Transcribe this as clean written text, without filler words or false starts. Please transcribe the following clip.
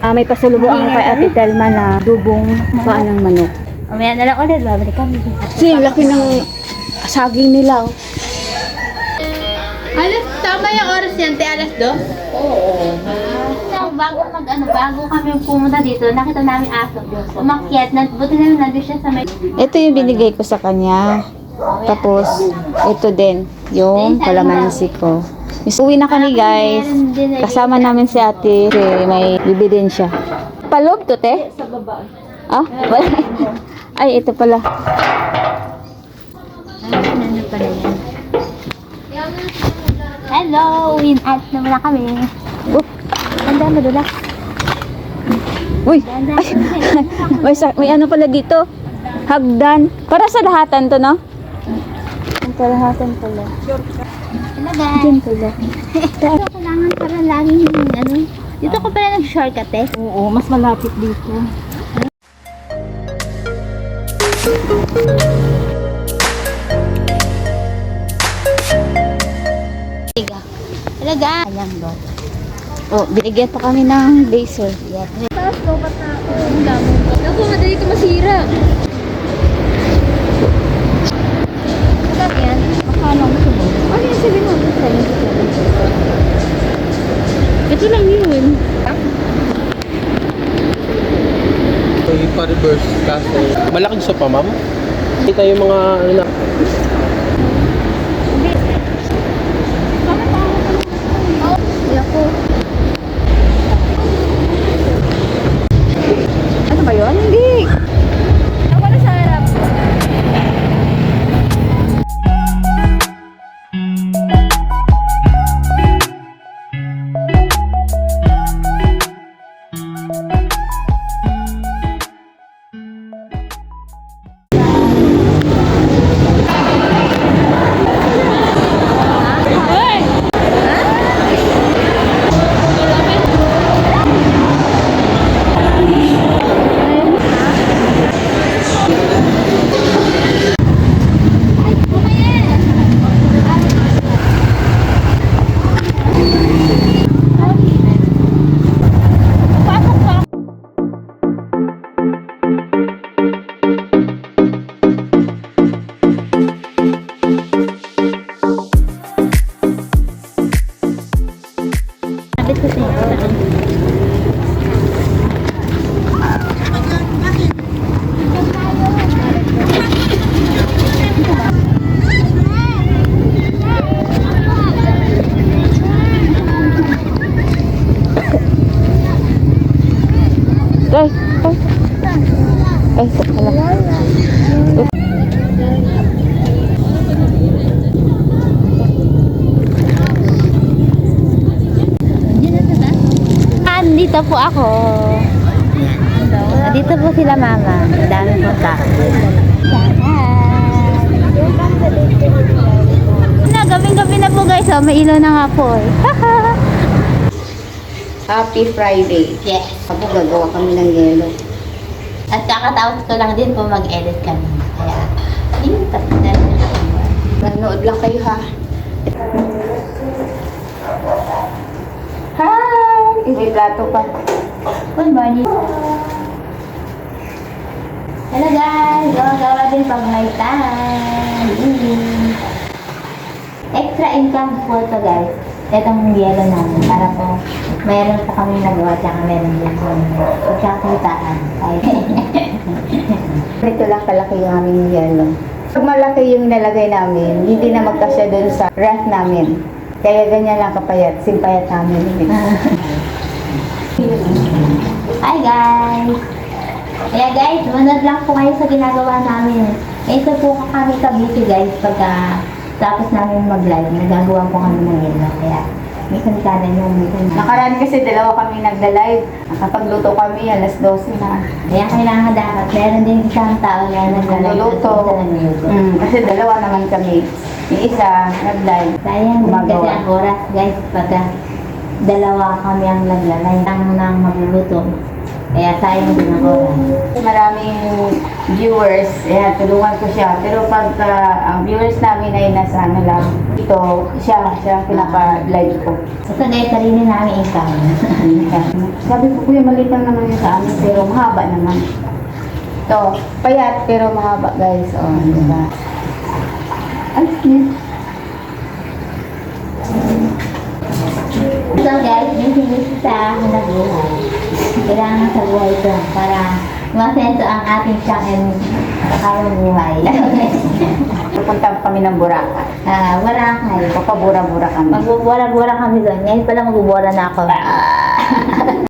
May pasalubong ako kay Ate Telma na dubong paa ng manok. Mamaya na lang ulit, babalik kami. Kasi ang laki ng saging nila. Oh. Alas, tama yung oras yan, te, alas 2? Oo. Bago kami pumunta dito, nakita namin aso. Umakyat, buti na lang nandun siya sa may... Ito yung binigay ko sa kanya. Tapos, ito din, yung kalamansi ko. Uwi na kami guys. Kasama namin si ate. Kasi may bibidin siya. Paloob to, te? Sa baba. Ah? Wala. Ay, ito pala. Ano pala yan? Hello! Win out naman na kami. Ganda mo dula. Uy! Ay, may ano pala dito? Hagdan. Para sa lahatan to, no? Ang kalahatan pala. Hello guys! Diyan pala. Kailangan para laging ano. Dito ko pala nag-shortcut eh. Oo, mas malapit dito. Hello guys! Ayan ba? Oh, binigyan pa kami ng laser. Yes. Tapos ko ba't na ang dami? Naku, madali ito masira. Magkano yan? Makano gusto mo? Ano yung sabi mo? Ito lang yun. So, ipa-reverse kaso malaking sopa, ma'am. Kita yung mga ano na. Ako. Ano ba yun? Hindi. Ako na sa harap. Sabit ko sa'yo. Ay, ay. Ay, hala. Dito po ako. Dito po sila mama. Dami po tao. Gabing-gabi na po guys. Oh, may ilaw na nga po eh. Happy Friday. Yes. Ako gagawa kami ng yelo. At kakatapos ko lang din po mag-edit kami. Kaya, yun, tapos na rin ako. Nanood lang kayo ha. May plato pa. Good morning. Hello guys! Gawa-gawa din pag may time. Extra income po to guys. Itong yelo namin. Para po, mayroon pa kami nagawa tsaka meron din po. Pagkakitaan. Ito lang kalaki yung aming yelo. Pag malaki yung nalagay namin, hindi na magkasya dun sa ref namin. Kaya ganyan lang kapayat. Simpayat namin. Hi guys! Kaya guys, manood lang po kayo sa ginagawa namin. Ito po kami kabisi guys pagka tapos namin mag-live. Nagagawa po kami ng yelo. Kaya may kanikanan yung may kanikanan. Nakaraan kasi dalawa kami nagda-live. Nakapagluto kami, alas 12 na. Kaya kailangan dapat meron din isang tao na Nagluluto. Kasi dalawa naman kami. Yung isa, nag-live. Sayang din Gumagawa. kasi ang oras guys pagka dalawa kami ang naglalay lang nang magluluto. Kaya sayang din ako. Maraming viewers, tulungan ko siya. Pero pag ang viewers namin ay nasa ano lang, ito, siya pinapa-live ko. Ito guys, sarili namin income. Sabi ko, kuya, maliit lang naman yun sa amin, pero mahaba naman. Ito, payat, pero mahaba, guys. O, diba? Ay, yun. So guys, busy sa buhay. Kailangan sa buhay ito para masenso ang ating channel sa buhay. Pupunta kami ng Boracay. Boracay. Papabura-bura kami. Magbubura-bura kami doon. Ngayon pala magbubura na ako.